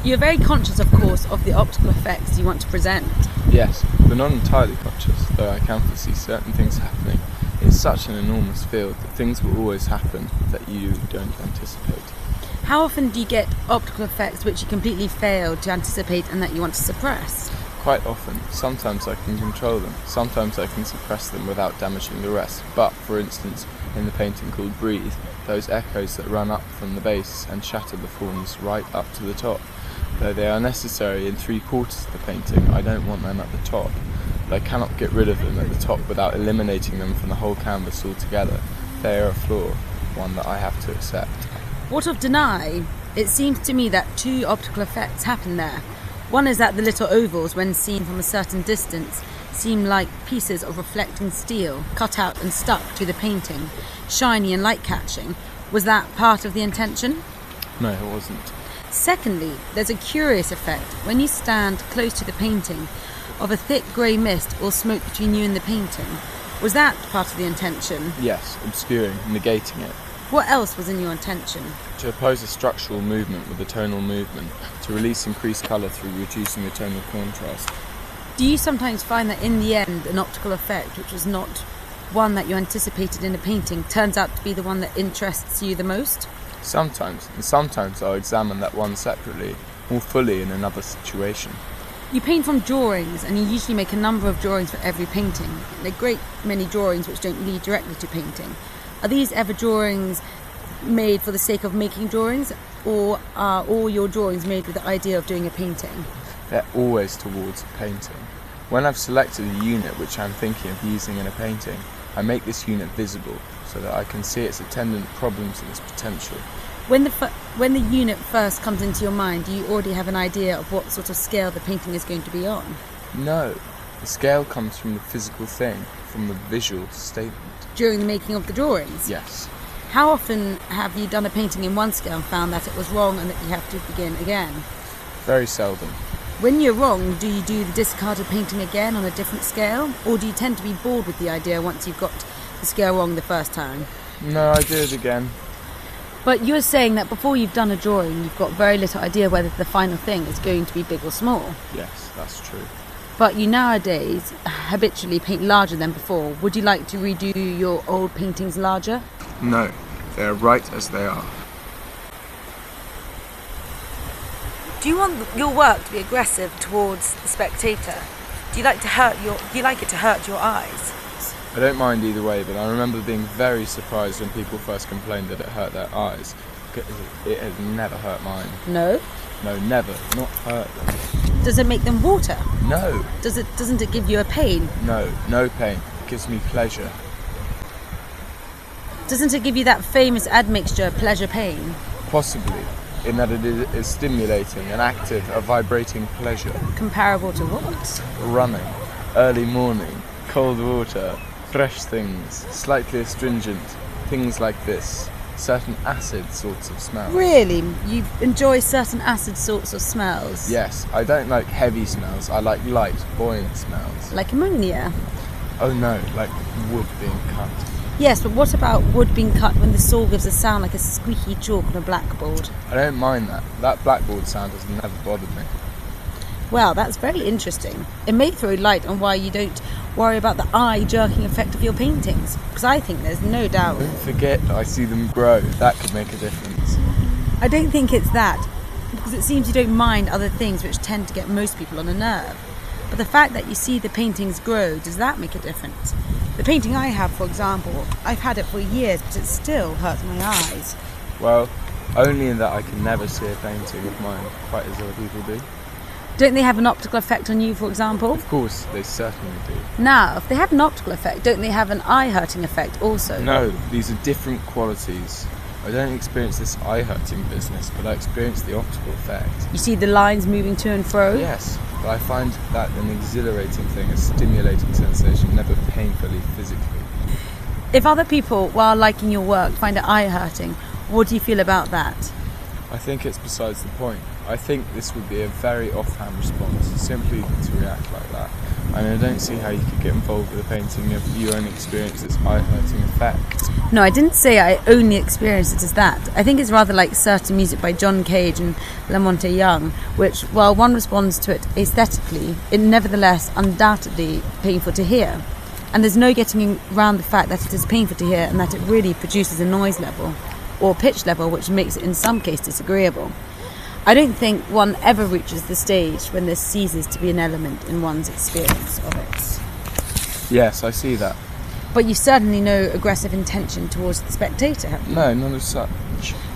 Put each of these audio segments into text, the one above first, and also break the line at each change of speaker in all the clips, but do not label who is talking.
You're very conscious, of course, of the optical effects you want to present.
Yes, but not entirely conscious, though I can foresee certain things happening. It's such an enormous field that things will always happen that you don't anticipate.
How often do you get optical effects which you completely fail to anticipate and that you want to suppress?
Quite often. Sometimes I can control them, sometimes I can suppress them without damaging the rest. But, for instance, in the painting called Breathe, those echoes that run up from the base and shatter the forms right up to the top. Though they are necessary in 3/4 of the painting, I don't want them at the top. But I cannot get rid of them at the top without eliminating them from the whole canvas altogether. They are a flaw, one that I have to accept.
What of Deny? It seems to me that two optical effects happen there. One is that the little ovals, when seen from a certain distance, seem like pieces of reflecting steel, cut out and stuck to the painting, shiny and light-catching. Was that part of the intention?
No, it wasn't.
Secondly, there's a curious effect when you stand close to the painting of a thick grey mist or smoke between you and the painting. Was that part of the intention?
Yes, obscuring, negating it.
What else was in your intention?
To oppose a structural movement with a tonal movement, to release increased colour through reducing the tonal contrast.
Do you sometimes find that in the end an optical effect, which was not one that you anticipated in a painting, turns out to be the one that interests you the most?
Sometimes, and sometimes I'll examine that one separately, more fully in another situation.
You paint from drawings, and you usually make a number of drawings for every painting. There are a great many drawings which don't lead directly to painting. Are these ever drawings made for the sake of making drawings, or are all your drawings made with the idea of doing a painting?
They're always towards a painting. When I've selected a unit which I'm thinking of using in a painting, I make this unit visible so that I can see its attendant problems and its potential.
When the unit first comes into your mind, do you already have an idea of what sort of scale the painting is going to be on?
No, the scale comes from the physical thing, from the visual statement.
During the making of the drawings?
Yes.
How often have you done a painting in one scale and found that it was wrong and that you have to begin again?
Very seldom.
When you're wrong, do you do the discarded painting again on a different scale? Or do you tend to be bored with the idea once you've got the scale wrong the first time?
No, I do it again.
But you're saying that before you've done a drawing, you've got very little idea whether the final thing is going to be big or small.
Yes, that's true.
But you nowadays habitually paint larger than before. Would you like to redo your old paintings larger?
No, they are right as they are.
Do you want your work to be aggressive towards the spectator? Do you like it to hurt your eyes?
I don't mind either way, but I remember being very surprised when people first complained that it hurt their eyes. It has never hurt mine.
No?
No, never. Not hurt them.
Does it make them water?
No.
Doesn't it give you a pain?
No, no pain. It gives me pleasure.
Doesn't it give you that famous admixture, pleasure-pain?
Possibly, in that it is stimulating, an active, a vibrating pleasure.
Comparable to what?
Running, early morning, cold water, fresh things, slightly astringent, things like this. Certain acid sorts of smells.
Really? You enjoy certain acid sorts of smells?
Yes, I don't like heavy smells. I like light, buoyant smells.
Like ammonia?
Oh no, like wood being cut.
Yes, but what about wood being cut when the saw gives a sound like a squeaky chalk on a blackboard?
I don't mind that. That blackboard sound has never bothered me.
Well, that's very interesting. It may throw light on why you don't worry about the eye-jerking effect of your paintings, because I think there's no doubt.
Don't forget, I see them grow. That could make a difference.
I don't think it's that, because it seems you don't mind other things which tend to get most people on a nerve. But the fact that you see the paintings grow, does that make a difference? The painting I have, for example, I've had it for years, but it still hurts my eyes.
Well, only in that I can never see a painting of mine quite as other people do.
Don't they have an optical effect on you, for example?
Of course, they certainly do.
Now, if they have an optical effect, don't they have an eye-hurting effect also?
No, these are different qualities. I don't experience this eye-hurting business, but I experience the optical effect.
You see the lines moving to and fro?
Yes, but I find that an exhilarating thing, a stimulating sensation, never painfully physically.
If other people, while liking your work, find it eye-hurting, what do you feel about that?
I think it's besides the point. I think this would be a very offhand response, simply to react like that. And I don't see how you could get involved with a painting if you only experience its eye-hurting effect.
No, I didn't say I only experienced it as that. I think it's rather like certain music by John Cage and Lamonte Young, which, while one responds to it aesthetically, it nevertheless undoubtedly painful to hear. And there's no getting around the fact that it is painful to hear and that it really produces a noise level or pitch level which makes it in some cases disagreeable. I don't think one ever reaches the stage when this ceases to be an element in one's experience of it.
Yes, I see that.
But you certainly no aggressive intention towards the spectator, have you?
No, not as such.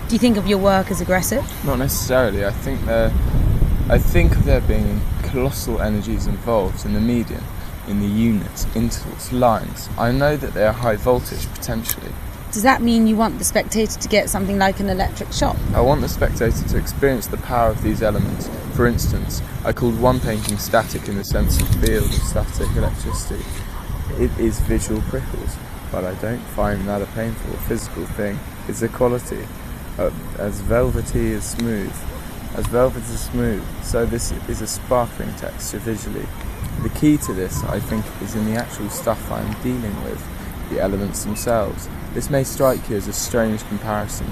Do you think of your work as aggressive?
Not necessarily. I think of there being colossal energies involved in the medium, in the units, intervals, lines. I know that they are high voltage potentially.
Does that mean you want the spectator to get something like an electric shock?
I want the spectator to experience the power of these elements. For instance, I called one painting static in the sense of field of static electricity. It is visual prickles, but I don't find that a painful or physical thing. It's a quality, as velvety as smooth. As velvet as smooth, so this is a sparkling texture visually. The key to this, I think, is in the actual stuff I am dealing with, the elements themselves. This may strike you as a strange comparison,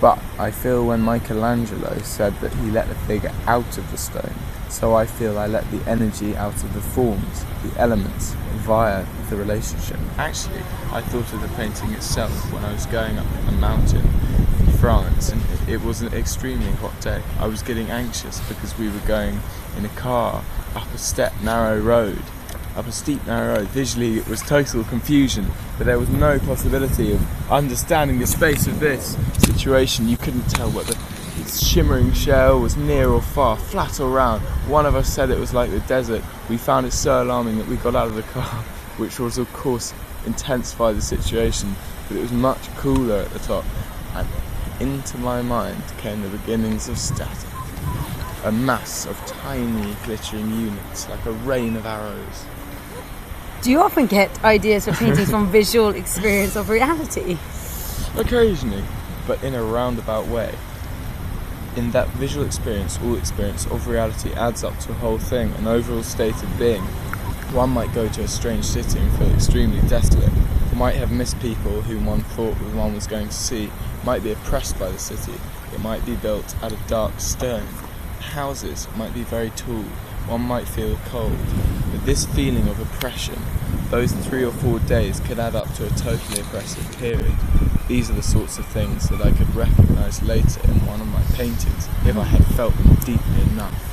but I feel when Michelangelo said that he let the figure out of the stone, so I feel I let the energy out of the forms, the elements, via the relationship. Actually, I thought of the painting itself when I was going up a mountain in France, and it was an extremely hot day. I was getting anxious because we were going in a car up a steep, narrow road. Visually it was total confusion, but there was no possibility of understanding the space of this situation. You couldn't tell whether the shimmering shell was near or far, flat or round. One of us said it was like the desert. We found it so alarming that we got out of the car, which was of course intensify the situation, but it was much cooler at the top. And into my mind came the beginnings of static. A mass of tiny glittering units, like a rain of arrows.
Do you often get ideas for paintings from visual experience of reality?
Occasionally, but in a roundabout way. In that visual experience, all experience of reality adds up to a whole thing, an overall state of being. One might go to a strange city and feel extremely desolate, or might have missed people whom one thought one was going to see, might be oppressed by the city, it might be built out of dark stone. Houses might be very tall, one might feel cold, but this feeling of oppression, those 3 or 4 days could add up to a totally oppressive period. These are the sorts of things that I could recognise later in one of my paintings if I had felt them deeply enough.